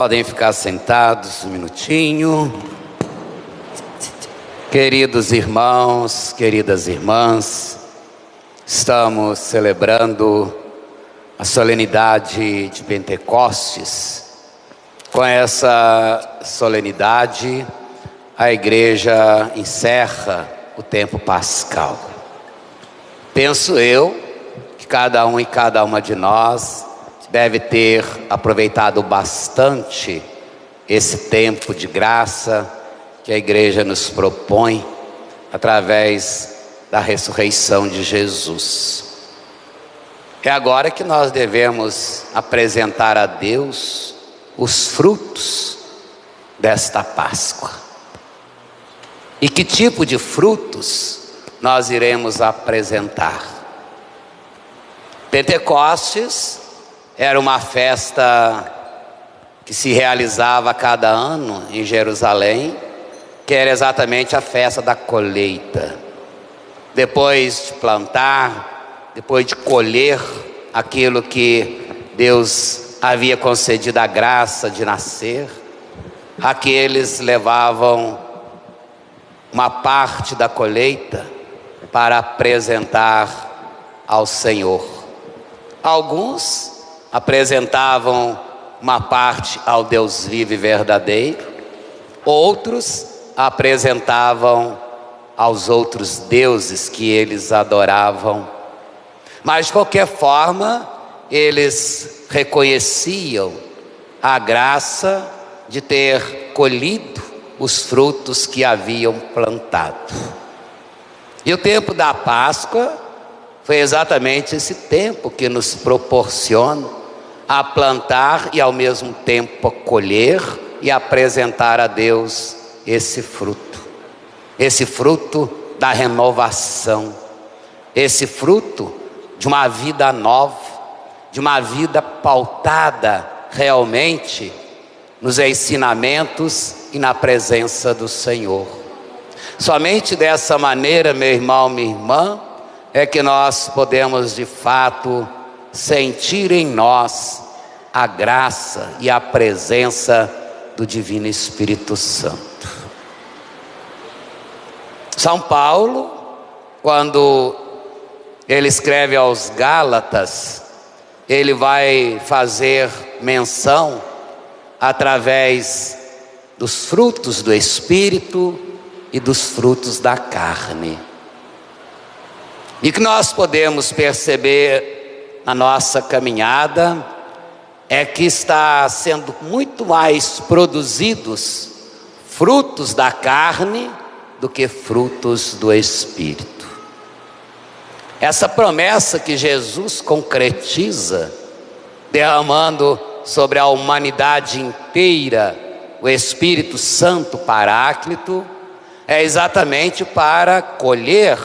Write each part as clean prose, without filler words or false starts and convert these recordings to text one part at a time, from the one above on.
Podem ficar sentados um minutinho. Queridos irmãos, queridas irmãs, estamos celebrando a solenidade de Pentecostes. Com essa solenidade, a igreja encerra o tempo pascal. Penso eu que cada um e cada uma de nós deve ter aproveitado bastante esse tempo de graça que a igreja nos propõe através da ressurreição de Jesus. É agora que nós devemos apresentar a Deus os frutos desta Páscoa. E que tipo de frutos nós iremos apresentar? Pentecostes era uma festa que se realizava a cada ano em Jerusalém, que era exatamente a festa da colheita. Depois de plantar, depois de colher aquilo que Deus havia concedido a graça de nascer, aqueles levavam uma parte da colheita para apresentar ao Senhor. Alguns apresentavam uma parte ao Deus vivo e verdadeiro, outros apresentavam aos outros deuses que eles adoravam. Mas de qualquer forma, eles reconheciam a graça de ter colhido os frutos que haviam plantado. E o tempo da Páscoa foi exatamente esse tempo que nos proporciona a plantar e ao mesmo tempo colher e apresentar a Deus esse fruto da renovação, esse fruto de uma vida nova, de uma vida pautada realmente nos ensinamentos e na presença do Senhor. Somente dessa maneira, meu irmão, minha irmã, é que nós podemos de fato sentir em nós a graça e a presença do Divino Espírito Santo. São Paulo, quando ele escreve aos Gálatas, ele vai fazer menção através dos frutos do Espírito e dos frutos da carne. E que nós podemos perceber na nossa caminhada é que está sendo muito mais produzidos frutos da carne do que frutos do Espírito. Essa promessa que Jesus concretiza, derramando sobre a humanidade inteira o Espírito Santo Paráclito, é exatamente para colher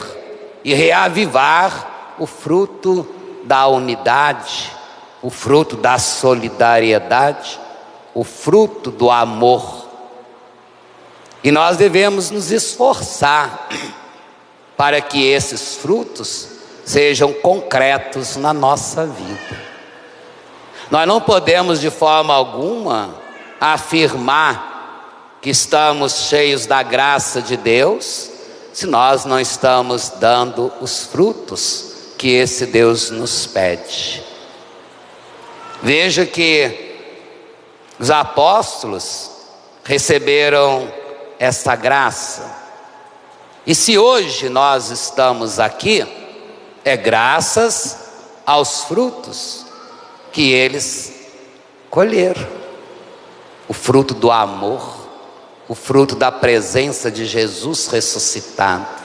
e reavivar o fruto da unidade, o fruto da solidariedade, o fruto do amor. E nós devemos nos esforçar para que esses frutos sejam concretos na nossa vida. Nós não podemos de forma alguma afirmar que estamos cheios da graça de Deus se nós não estamos dando os frutos que esse Deus nos pede. Veja que os apóstolos receberam essa graça. E se hoje nós estamos aqui, é graças aos frutos que eles colheram. O fruto do amor, o fruto da presença de Jesus ressuscitado.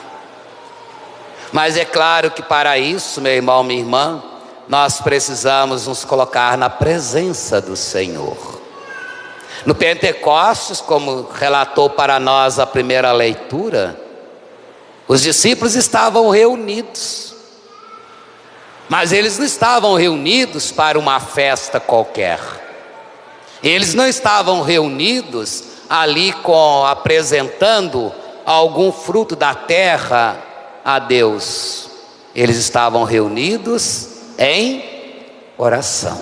Mas é claro que para isso, meu irmão, minha irmã, nós precisamos nos colocar na presença do Senhor. No Pentecostes, como relatou para nós a primeira leitura, os discípulos estavam reunidos. Mas eles não estavam reunidos para uma festa qualquer. Eles não estavam reunidos ali apresentando algum fruto da terra a Deus. Eles estavam reunidos em oração.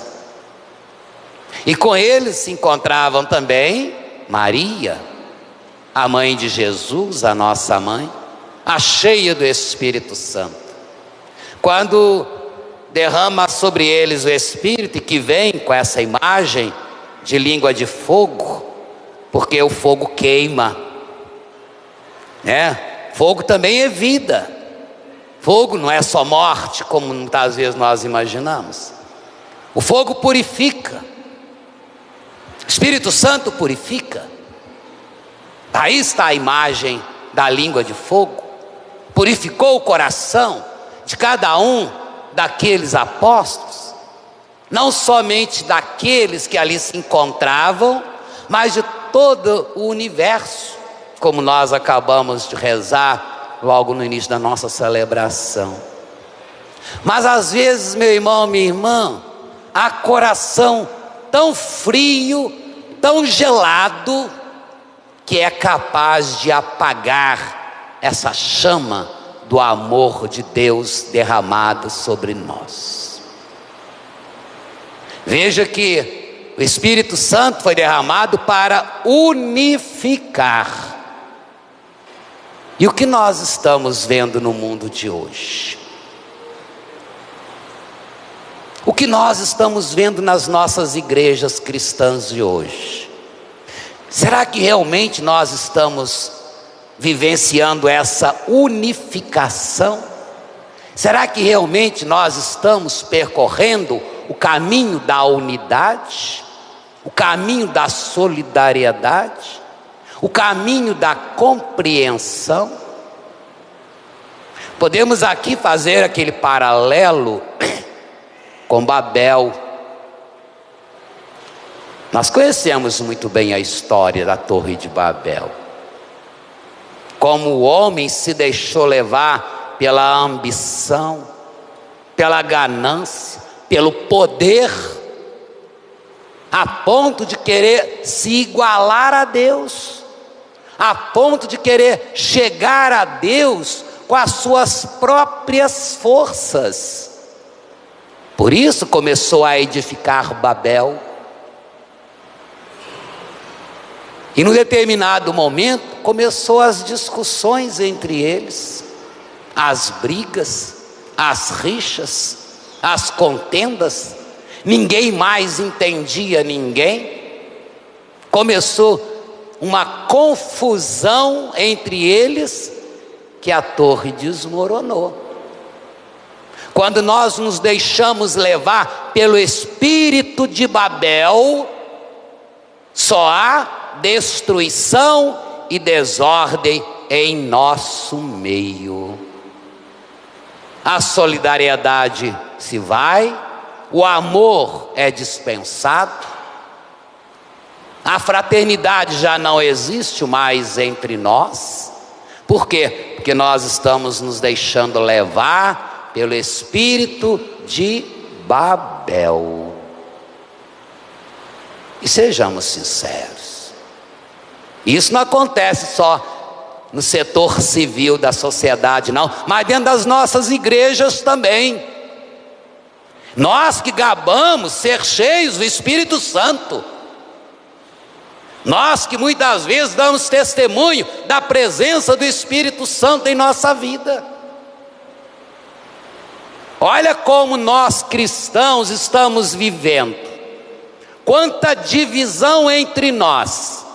E com eles se encontravam também Maria, a mãe de Jesus, a nossa mãe, a cheia do Espírito Santo. Quando derrama sobre eles o Espírito, e que vem com essa imagem de língua de fogo, porque o fogo queima, Fogo também é vida. Fogo não é só morte, como muitas vezes nós imaginamos. O fogo purifica. O Espírito Santo purifica. Aí está a imagem da língua de fogo. Purificou o coração de cada um daqueles apóstolos, não somente daqueles que ali se encontravam, mas de todo o universo, como nós acabamos de rezar logo no início da nossa celebração. Mas às vezes, meu irmão, minha irmã, há coração tão frio, tão gelado, que é capaz de apagar essa chama do amor de Deus derramado sobre nós. Veja que o Espírito Santo foi derramado para unificar. E o que nós estamos vendo no mundo de hoje? O que nós estamos vendo nas nossas igrejas cristãs de hoje? Será que realmente nós estamos vivenciando essa unificação? Será que realmente nós estamos percorrendo o caminho da unidade? O caminho da solidariedade? O caminho da compreensão? Podemos aqui fazer aquele paralelo com Babel. Nós conhecemos muito bem a história da Torre de Babel. Como o homem se deixou levar pela ambição, pela ganância, pelo poder, a ponto de querer se igualar a Deus, a ponto de querer chegar a Deus com as suas próprias forças. Por isso começou a edificar Babel. E num determinado momento começou as discussões entre eles, as brigas, as rixas, as contendas. Ninguém mais entendia ninguém. Começou uma confusão entre eles, que a torre desmoronou. Quando nós nos deixamos levar pelo espírito de Babel, só há destruição e desordem em nosso meio. A solidariedade se vai, o amor é dispensado, a fraternidade já não existe mais entre nós. Por quê? Porque nós estamos nos deixando levar pelo espírito de Babel. E sejamos sinceros, isso não acontece só no setor civil da sociedade, não, mas dentro das nossas igrejas também. Nós que gabamos ser cheios do Espírito Santo, nós que muitas vezes damos testemunho da presença do Espírito Santo em nossa vida. Olha como nós cristãos estamos vivendo. Quanta divisão entre nós,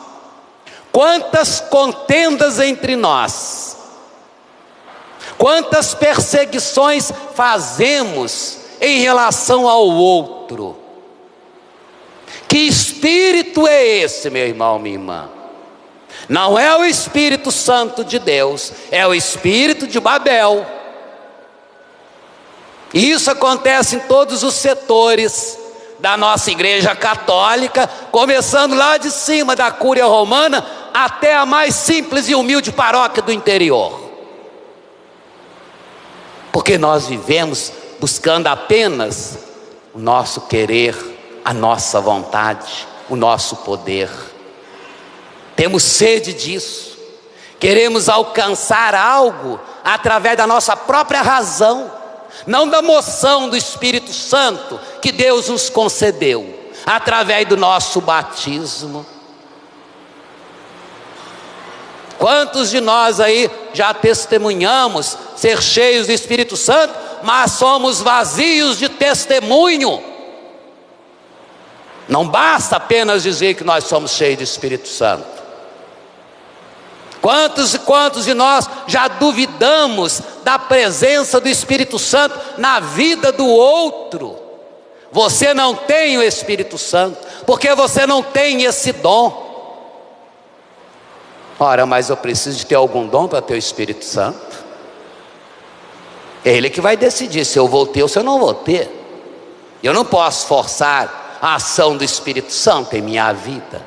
quantas contendas entre nós, quantas perseguições fazemos em relação ao outro. Que espírito é esse, meu irmão, minha irmã? Não é o Espírito Santo de Deus, é o espírito de Babel. E isso acontece em todos os setores da nossa igreja católica, começando lá de cima da Cúria Romana até a mais simples e humilde paróquia do interior. Porque nós vivemos buscando apenas o nosso querer, a nossa vontade, o nosso poder. Temos sede disso. Queremos alcançar algo através da nossa própria razão, não da moção do Espírito Santo que Deus nos concedeu, através do nosso batismo. Quantos de nós aí já testemunhamos ser cheios do Espírito Santo, mas somos vazios de testemunho? Não basta apenas dizer que nós somos cheios do Espírito Santo. Quantos e quantos de nós já duvidamos da presença do Espírito Santo na vida do outro? Você não tem o Espírito Santo, porque você não tem esse dom. Ora, mas eu preciso de ter algum dom para ter o Espírito Santo. É Ele que vai decidir se eu vou ter ou se eu não vou ter. Eu não posso forçar a ação do Espírito Santo em minha vida.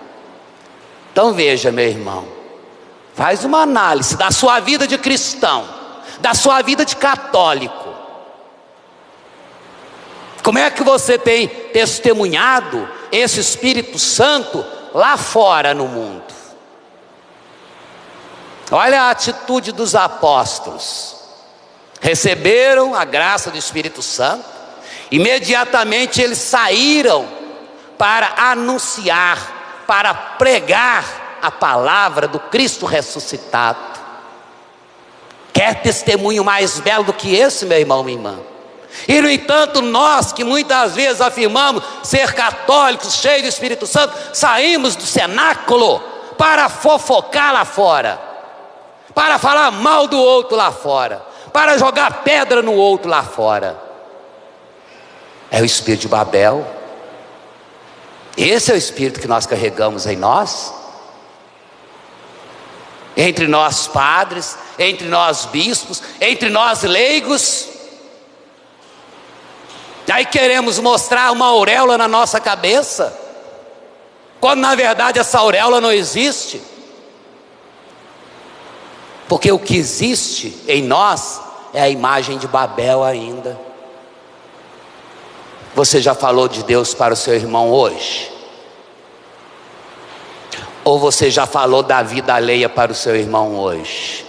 Então veja, meu irmão, faz uma análise da sua vida de cristão, da sua vida de católico. Como é que você tem testemunhado esse Espírito Santo lá fora no mundo? Olha a atitude dos apóstolos. Receberam a graça do Espírito Santo, imediatamente eles saíram para anunciar, para pregar a palavra do Cristo ressuscitado. Quer testemunho mais belo do que esse, meu irmão, minha irmã? E no entanto, nós que muitas vezes afirmamos ser católicos, cheios do Espírito Santo, saímos do cenáculo para fofocar lá fora, para falar mal do outro lá fora, para jogar pedra no outro lá fora. É o espírito de Babel. Esse é o espírito que nós carregamos em nós, entre nós padres, entre nós bispos, entre nós leigos. Aí queremos mostrar uma auréola na nossa cabeça, quando na verdade essa auréola não existe. Porque o que existe em nós é a imagem de Babel ainda. Você já falou de Deus para o seu irmão hoje? Ou você já falou da vida alheia para o seu irmão hoje?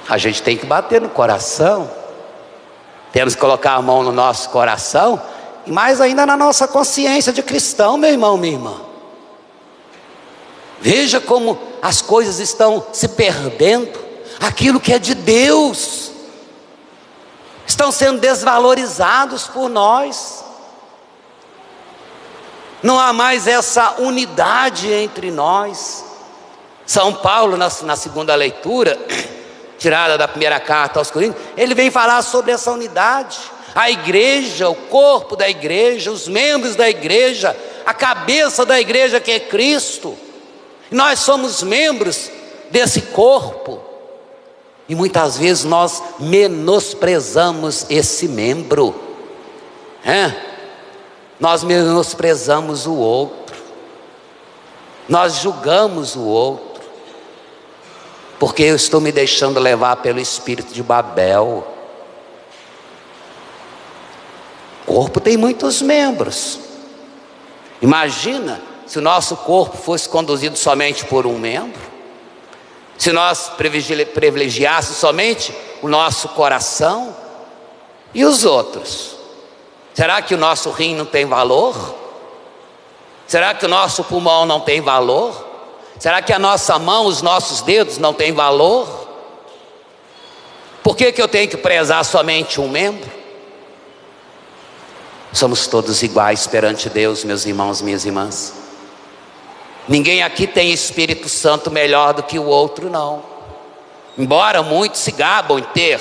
A gente tem que bater no coração. Temos que colocar a mão no nosso coração, e mais ainda na nossa consciência de cristão, meu irmão, minha irmã. Veja como as coisas estão se perdendo. Aquilo que é de Deus estão sendo desvalorizados por nós. Não há mais essa unidade entre nós. São Paulo, na segunda leitura, tirada da primeira carta aos Coríntios, ele vem falar sobre essa unidade. A igreja, o corpo da igreja, os membros da igreja, a cabeça da igreja que é Cristo. Nós somos membros desse corpo, e muitas vezes nós menosprezamos esse membro, nós menosprezamos o outro, nós julgamos o outro, porque eu estou me deixando levar pelo espírito de Babel. O corpo tem muitos membros. Imagina se o nosso corpo fosse conduzido somente por um membro, se nós privilegiássemos somente o nosso coração e os outros. Será que o nosso rim não tem valor? Será que o nosso pulmão não tem valor? Será que a nossa mão, os nossos dedos não têm valor? Por que eu tenho que prezar somente um membro? Somos todos iguais perante Deus, meus irmãos, minhas irmãs. Ninguém aqui tem Espírito Santo melhor do que o outro, não. Embora muitos se gabam em ter.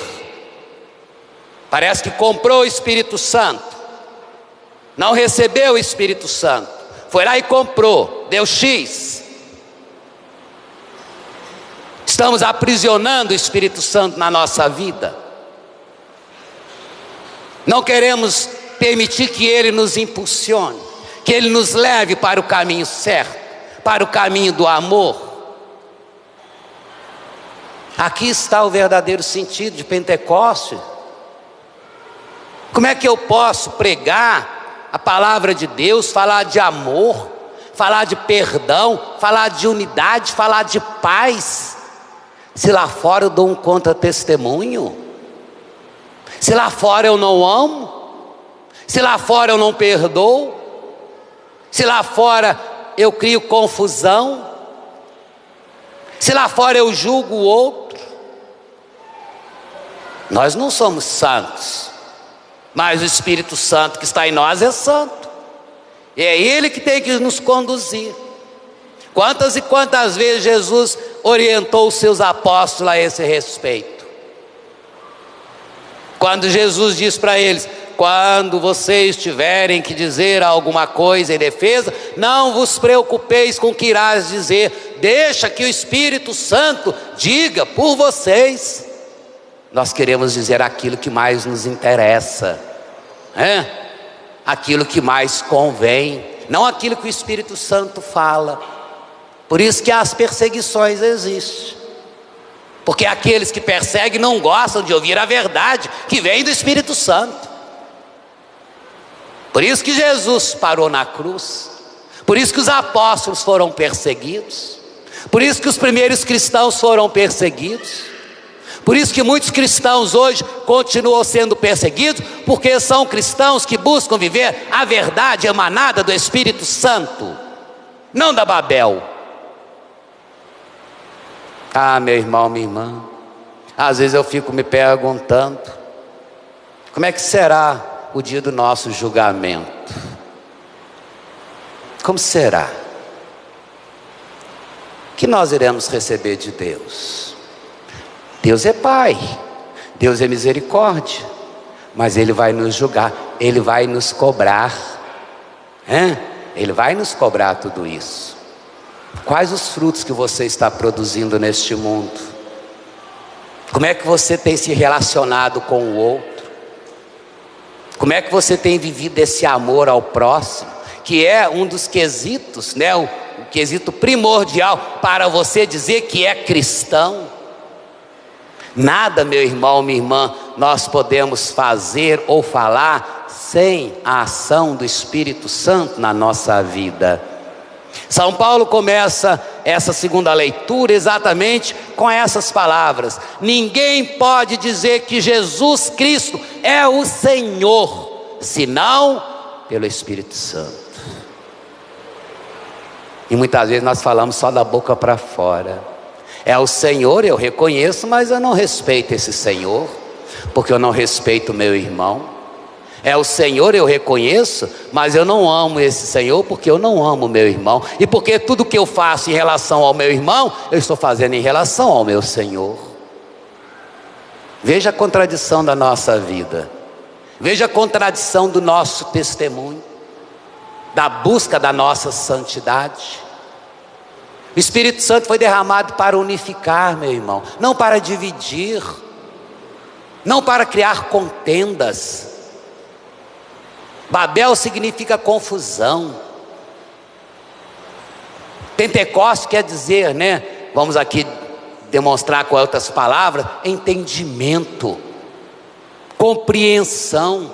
Parece que comprou o Espírito Santo, não recebeu o Espírito Santo, foi lá e comprou, deu X. Estamos aprisionando o Espírito Santo na nossa vida. Não queremos permitir que Ele nos impulsione, que Ele nos leve para o caminho certo, para o caminho do amor. Aqui está o verdadeiro sentido de Pentecostes. Como é que eu posso pregar a palavra de Deus, falar de amor, falar de perdão, falar de unidade, falar de paz, se lá fora eu dou um contra-testemunho? Se lá fora eu não amo? Se lá fora eu não perdoo, se lá fora eu crio confusão, se lá fora eu julgo o outro, nós não somos santos, mas o Espírito Santo que está em nós é santo, e é Ele que tem que nos conduzir. Quantas e quantas vezes Jesus orientou os seus apóstolos a esse respeito? Quando Jesus diz para eles: quando vocês tiverem que dizer alguma coisa em defesa, não vos preocupeis com o que irás dizer, deixa que o Espírito Santo diga por vocês. Nós queremos dizer aquilo que mais nos interessa, aquilo que mais convém, não aquilo que o Espírito Santo fala. Por isso que as perseguições existem, porque aqueles que perseguem não gostam de ouvir a verdade que vem do Espírito Santo. Por isso que Jesus parou na cruz, por isso que os apóstolos foram perseguidos, por isso que os primeiros cristãos foram perseguidos, por isso que muitos cristãos hoje continuam sendo perseguidos, porque são cristãos que buscam viver a verdade emanada do Espírito Santo, não da Babel. Ah, meu irmão, minha irmã, às vezes eu fico me perguntando, como é que será o dia do nosso julgamento? Como será que nós iremos receber de Deus? Deus é Pai, Deus é misericórdia, mas Ele vai nos julgar, Ele vai nos cobrar, Ele vai nos cobrar tudo isso. Quais os frutos que você está produzindo neste mundo? Como é que você tem se relacionado com o outro? Como é que você tem vivido esse amor ao próximo, que é um dos quesitos, o quesito primordial para você dizer que é cristão? Nada, meu irmão, minha irmã, nós podemos fazer ou falar sem a ação do Espírito Santo na nossa vida. São Paulo começa essa segunda leitura exatamente com essas palavras: ninguém pode dizer que Jesus Cristo é o Senhor, senão pelo Espírito Santo. E muitas vezes nós falamos só da boca para fora. É o Senhor, eu reconheço, mas eu não respeito esse Senhor, porque eu não respeito o meu irmão. É o Senhor, eu reconheço, mas eu não amo esse Senhor, porque eu não amo o meu irmão. E porque tudo que eu faço em relação ao meu irmão, eu estou fazendo em relação ao meu Senhor. Veja a contradição da nossa vida, veja a contradição do nosso testemunho, da busca da nossa santidade. O Espírito Santo foi derramado para unificar, meu irmão, não para dividir, não para criar contendas. Babel significa confusão. Pentecostes quer dizer, vamos aqui demonstrar com outras palavras, entendimento, compreensão.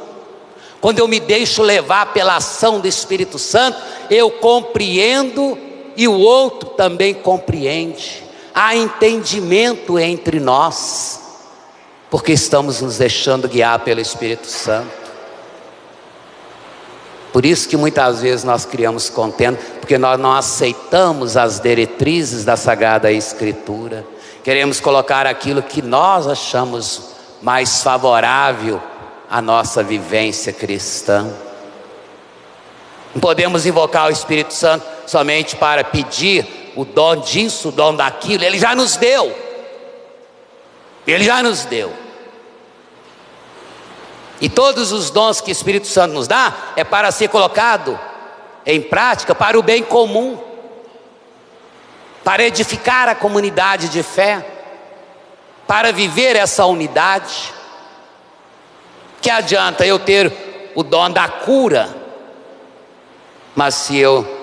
Quando eu me deixo levar pela ação do Espírito Santo, eu compreendo e o outro também compreende. Há entendimento entre nós, porque estamos nos deixando guiar pelo Espírito Santo. Por isso que muitas vezes nós criamos contenda, porque nós não aceitamos as diretrizes da Sagrada Escritura. Queremos colocar aquilo que nós achamos mais favorável à nossa vivência cristã. Não podemos invocar o Espírito Santo somente para pedir o dom disso, o dom daquilo. Ele já nos deu. Ele já nos deu. E todos os dons que o Espírito Santo nos dá é para ser colocado em prática para o bem comum, para edificar a comunidade de fé, para viver essa unidade. Que adianta eu ter o dom da cura, mas se eu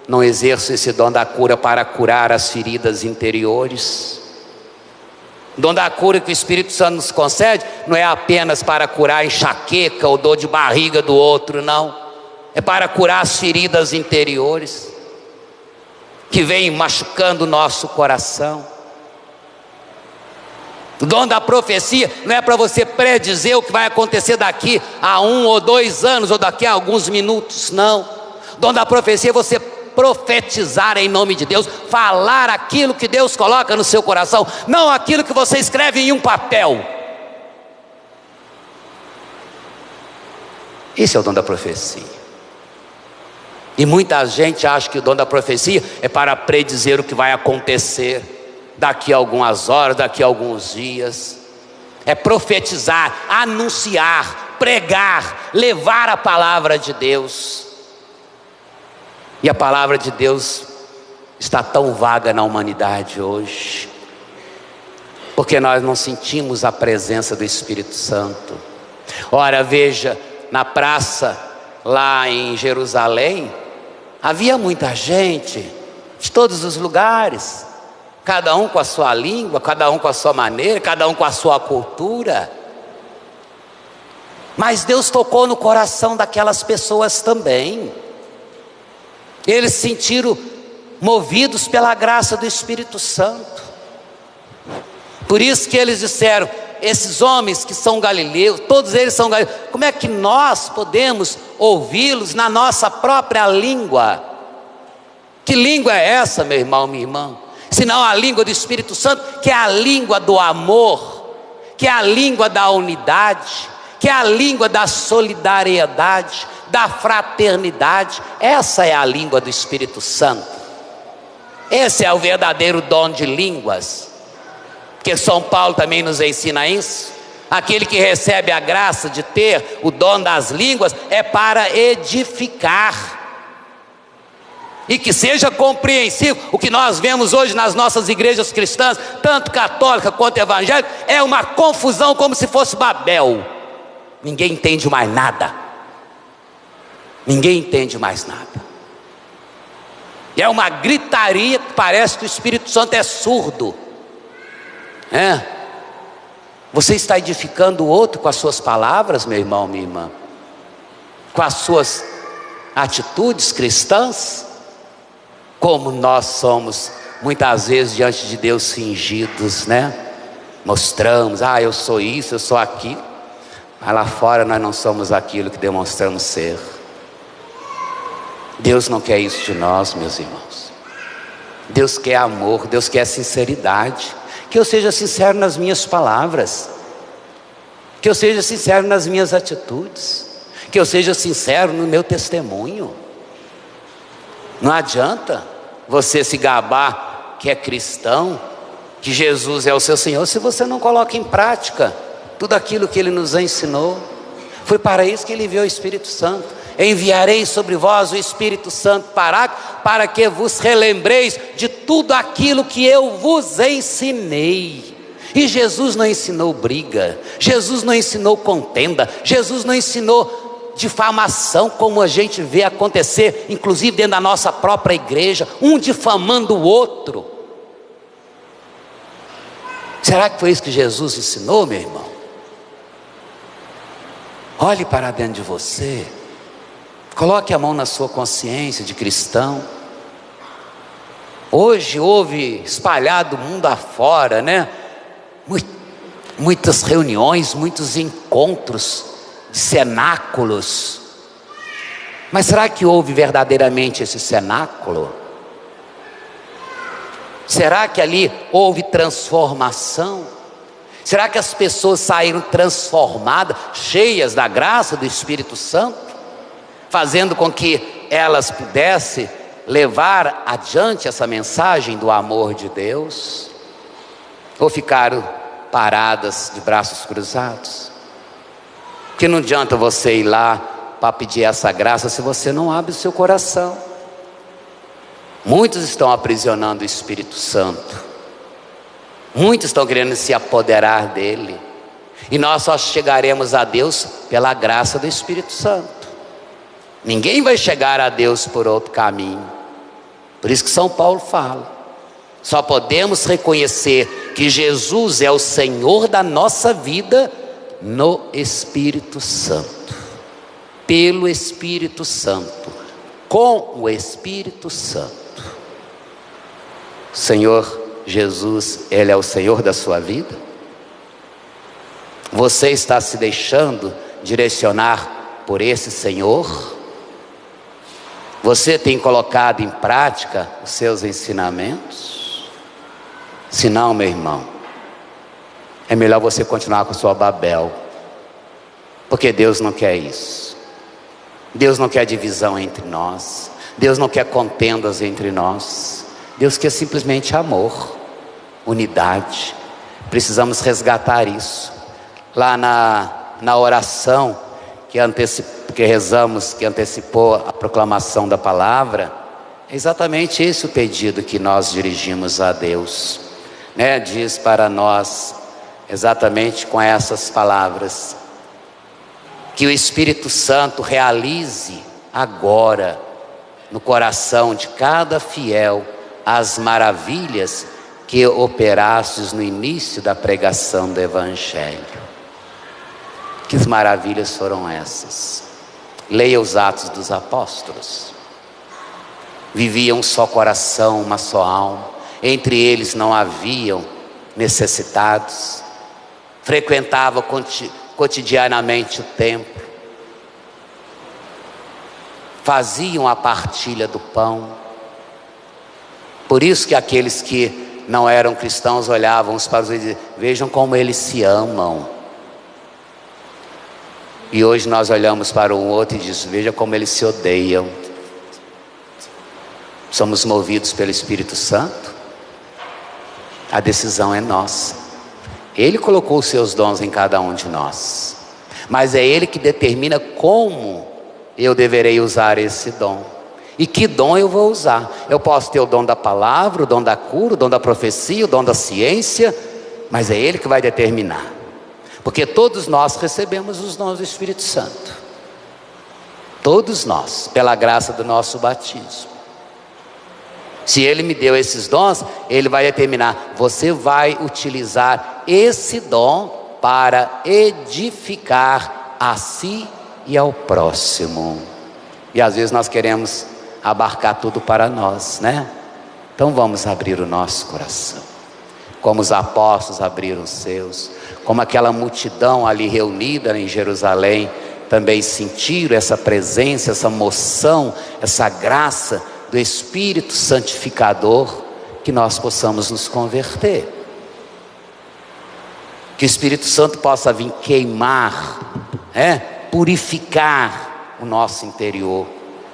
não exerço esse dom da cura para curar as feridas interiores? O dom da cura que o Espírito Santo nos concede não é apenas para curar a enxaqueca ou dor de barriga do outro, não. É para curar as feridas interiores que vêm machucando o nosso coração. O dom da profecia não é para você predizer o que vai acontecer daqui a 1 ou 2 anos, ou daqui a alguns minutos, não. O dom da profecia é você profetizar em nome de Deus, falar aquilo que Deus coloca no seu coração, não aquilo que você escreve em um papel. Esse é o dom da profecia. E muita gente acha que o dom da profecia é para predizer o que vai acontecer daqui a algumas horas, daqui a alguns dias. É profetizar, anunciar, pregar, levar a palavra de Deus. E a palavra de Deus está tão vaga na humanidade hoje, porque nós não sentimos a presença do Espírito Santo. Ora, veja, na praça lá em Jerusalém, havia muita gente de todos os lugares, cada um com a sua língua, cada um com a sua maneira, cada um com a sua cultura. Mas Deus tocou no coração daquelas pessoas também. Eles se sentiram movidos pela graça do Espírito Santo. Por isso que eles disseram: esses homens que são galileus, todos eles são galileus, como é que nós podemos ouvi-los na nossa própria língua? Que língua é essa, meu irmão, minha irmã? Senão a língua do Espírito Santo, que é a língua do amor, que é a língua da unidade, que é a língua da solidariedade, da fraternidade. Essa é a língua do Espírito Santo. Esse é o verdadeiro dom de línguas, porque São Paulo também nos ensina isso. Aquele que recebe a graça de ter o dom das línguas é para edificar, e que seja compreensível. O que nós vemos hoje nas nossas igrejas cristãs, tanto católica quanto evangélica, é uma confusão como se fosse Babel. Ninguém entende mais nada. Ninguém entende mais nada. E é uma gritaria que parece que o Espírito Santo é surdo. Você está edificando o outro com as suas palavras, meu irmão, minha irmã? Com as suas atitudes cristãs? Como nós somos muitas vezes diante de Deus fingidos, né? Mostramos, eu sou isso, eu sou aquilo, mas lá fora nós não somos aquilo que demonstramos ser. Deus não quer isso de nós, meus irmãos. Deus quer amor, Deus quer sinceridade. Que eu seja sincero nas minhas palavras, que eu seja sincero nas minhas atitudes, que eu seja sincero no meu testemunho. Não adianta você se gabar que é cristão, que Jesus é o seu Senhor, se você não coloca em prática tudo aquilo que Ele nos ensinou. Foi para isso que Ele enviou o Espírito Santo. Enviarei sobre vós o Espírito Santo para que vos relembreis de tudo aquilo que eu vos ensinei. E Jesus não ensinou briga, Jesus não ensinou contenda, Jesus não ensinou difamação, como a gente vê acontecer, inclusive dentro da nossa própria igreja, um difamando o outro. Será que foi isso que Jesus ensinou, meu irmão? Olhe para dentro de você, coloque a mão na sua consciência de cristão. Hoje houve espalhado o mundo afora, né? Muitas reuniões, muitos encontros, cenáculos. Mas será que houve verdadeiramente esse cenáculo? Será que ali houve transformação? Será que as pessoas saíram transformadas, cheias da graça do Espírito Santo, fazendo com que elas pudessem levar adiante essa mensagem do amor de Deus? Ou ficaram paradas de braços cruzados? Porque não adianta você ir lá para pedir essa graça se você não abre o seu coração. Muitos estão aprisionando o Espírito Santo, muitos estão querendo se apoderar dele, e nós só chegaremos a Deus pela graça do Espírito Santo. Ninguém vai chegar a Deus por outro caminho. Por isso que São Paulo fala: só podemos reconhecer que Jesus é o Senhor da nossa vida no Espírito Santo, pelo Espírito Santo, com o Espírito Santo. Senhor Jesus, Ele é o Senhor da sua vida? Você está se deixando direcionar por esse Senhor? Você tem colocado em prática os seus ensinamentos? Se não, meu irmão, é melhor você continuar com sua Babel, porque Deus não quer isso. Deus não quer divisão entre nós. Deus não quer contendas entre nós. Deus quer simplesmente amor, unidade. Precisamos resgatar isso. Lá na oração que rezamos, que antecipou a proclamação da palavra, é exatamente esse o pedido que nós dirigimos a Deus, né? Diz para nós, exatamente com essas palavras, que o Espírito Santo realize agora no coração de cada fiel as maravilhas que operastes no início da pregação do Evangelho. Que maravilhas foram essas? Leia os Atos dos Apóstolos. Viviam um só coração, uma só alma. Entre eles não haviam necessitados. Frequentavam cotidianamente o templo. Faziam a partilha do pão. Por isso que aqueles que não eram cristãos olhavam uns para os outros e diziam: vejam como eles se amam. E hoje nós olhamos para um outro e dizemos: veja como eles se odeiam. Somos movidos pelo Espírito Santo? A decisão é nossa. Ele colocou os seus dons em cada um de nós, mas é Ele que determina como eu deverei usar esse dom. E que dom eu vou usar? Eu posso ter o dom da palavra, o dom da cura, o dom da profecia, o dom da ciência, mas é Ele que vai determinar. Porque todos nós recebemos os dons do Espírito Santo. Todos nós, pela graça do nosso batismo. Se Ele me deu esses dons, Ele vai determinar: você vai utilizar esse dom para edificar a si e ao próximo. E às vezes nós queremos abarcar tudo para nós, né? Então vamos abrir o nosso coração, como os apóstolos abriram os seus, como aquela multidão ali reunida em Jerusalém também sentiram essa presença, essa moção, essa graça do Espírito Santificador, que nós possamos nos converter. Que o Espírito Santo possa vir queimar, purificar o nosso interior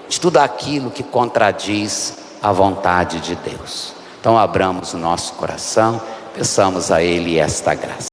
de tudo aquilo que contradiz a vontade de Deus. Então abramos o nosso coração, peçamos a Ele esta graça.